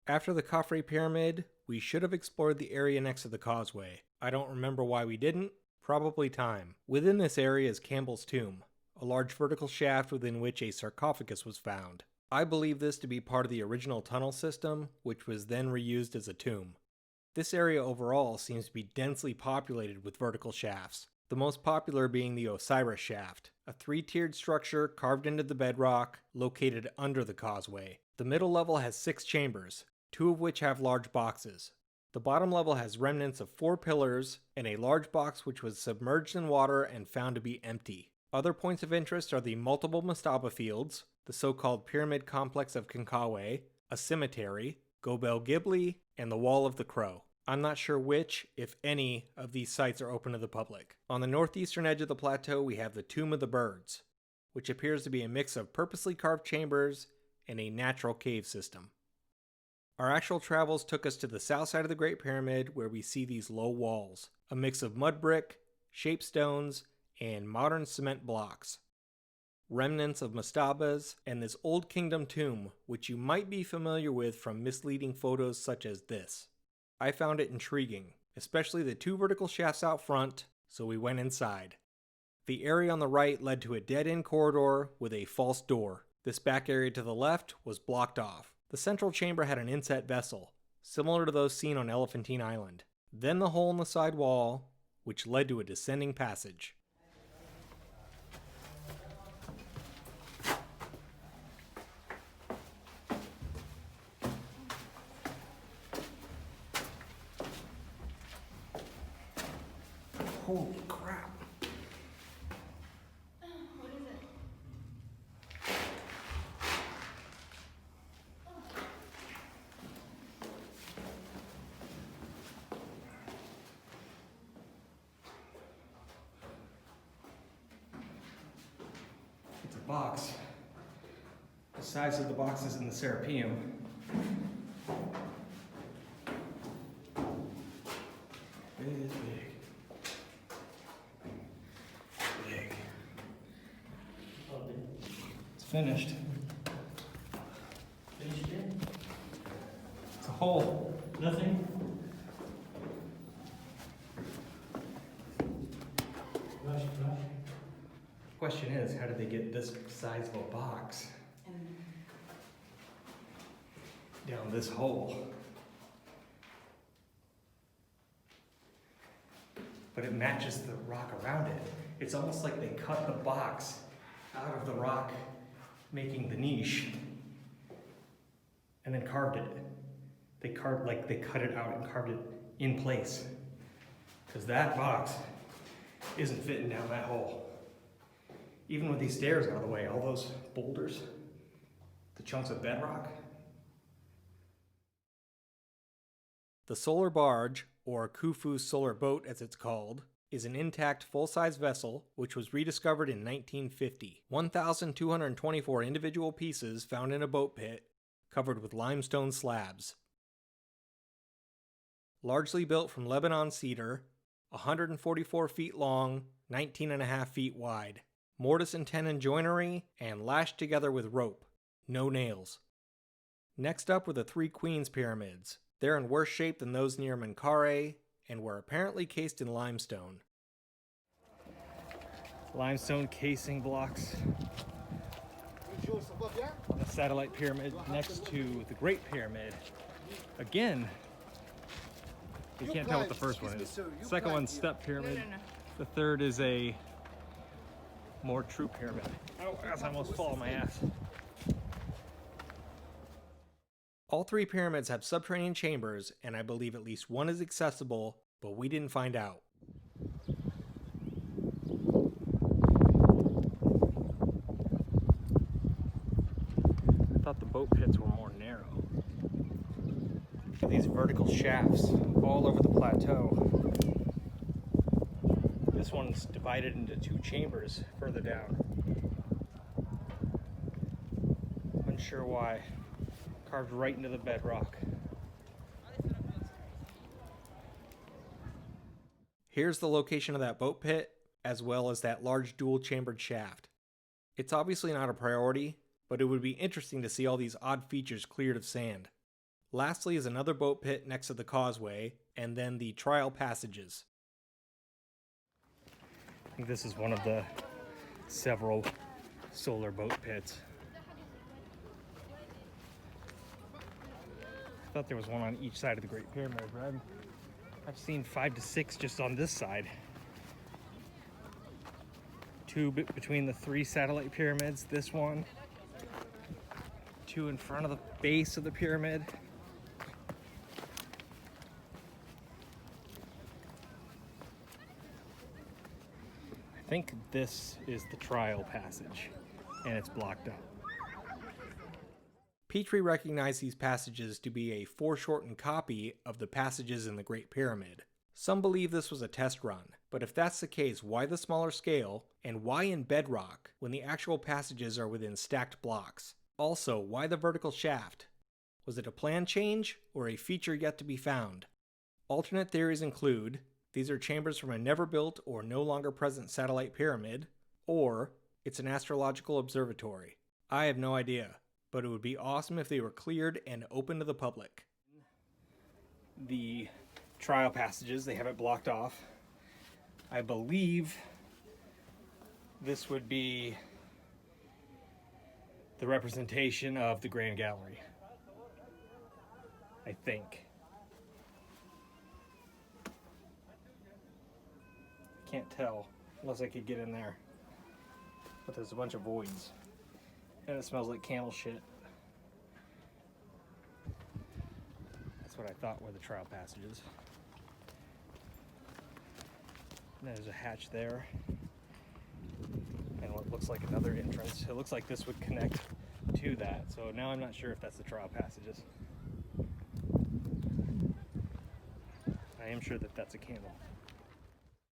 After the Khafre Pyramid, we should have explored the area next to the causeway. I don't remember why we didn't, probably time. Within this area is Campbell's tomb, a large vertical shaft within which a sarcophagus was found. I believe this to be part of the original tunnel system, which was then reused as a tomb. This area overall seems to be densely populated with vertical shafts, the most popular being the Osiris shaft, a 3-tiered structure carved into the bedrock located under the causeway. The middle level has 6 chambers, 2 of which have large boxes. The bottom level has remnants of 4 pillars and a large box which was submerged in water and found to be empty. Other points of interest are the multiple mastaba fields, the so-called pyramid complex of Konkawe, a cemetery, Gobel Ghibli, and the Wall of the Crow. I'm not sure which, if any, of these sites are open to the public. On the northeastern edge of the plateau we have the Tomb of the Birds, which appears to be a mix of purposely carved chambers and a natural cave system. Our actual travels took us to the south side of the Great Pyramid, where we see these low walls, a mix of mud brick, shaped stones, and modern cement blocks. Remnants of mastabas, and this Old Kingdom tomb, which you might be familiar with from misleading photos such as this. I found it intriguing, especially the 2 vertical shafts out front, so we went inside. The area on the right led to a dead-end corridor with a false door. This back area to the left was blocked off. The central chamber had an inset vessel, similar to those seen on Elephantine Island. Then the hole in the side wall, which led to a descending passage. Holy crap. What is it? It's a box. The size of the boxes in the Serapeum. It is big. It's finished. Finished it? It's a hole. Nothing? Rush. Question is, how did they get this size of a box down this hole? But it matches the rock around it. It's almost like they cut the box out of the rock, making the niche, and then carved it. They cut it out and carved it in place. Because that box isn't fitting down that hole. Even with these stairs out of the way, all those boulders, the chunks of bedrock. The solar barge, or Khufu solar boat as it's called, is an intact full-size vessel which was rediscovered in 1950. 1,224 individual pieces found in a boat pit covered with limestone slabs. Largely built from Lebanon cedar, 144 feet long, 19.5 feet wide. Mortise and tenon joinery, and lashed together with rope. No nails. Next up were the 3 Queens pyramids. They're in worse shape than those near Menkaure, and were apparently cased in limestone. Limestone casing blocks on the satellite pyramid next to the Great Pyramid. Again, you can't tell what the first one is. The second one's step pyramid. No. The third is a more true pyramid. Oh, that's almost fall on my ass. All 3 pyramids have subterranean chambers, and I believe at least one is accessible, but we didn't find out. I thought the boat pits were more narrow. Look at these vertical shafts all over the plateau. This one's divided into 2 chambers further down. Unsure why. Carved right into the bedrock. Here's the location of that boat pit, as well as that large dual-chambered shaft. It's obviously not a priority, but it would be interesting to see all these odd features cleared of sand. Lastly is another boat pit next to the causeway, and then the trial passages. I think this is one of the several solar boat pits. I thought there was one on each side of the Great Pyramid, but I've seen 5 to 6 just on this side. 2 between the 3 satellite pyramids, this one. 2 in front of the base of the pyramid. I think this is the trial passage, and it's blocked up. Petrie recognized these passages to be a foreshortened copy of the passages in the Great Pyramid. Some believe this was a test run, but if that's the case, why the smaller scale, and why in bedrock when the actual passages are within stacked blocks? Also, why the vertical shaft? Was it a plan change, or a feature yet to be found? Alternate theories include these are chambers from a never-built or no longer present satellite pyramid, or it's an astrological observatory. I have no idea, but it would be awesome if they were cleared and open to the public. The trial passages, they have it blocked off. I believe this would be the representation of the Grand Gallery. I think. Can't tell unless I could get in there. But there's a bunch of voids. And it smells like camel shit. That's what I thought were the trial passages. And there's a hatch there. And what looks like another entrance. It looks like this would connect to that. So now I'm not sure if that's the trial passages. I am sure that that's a camel.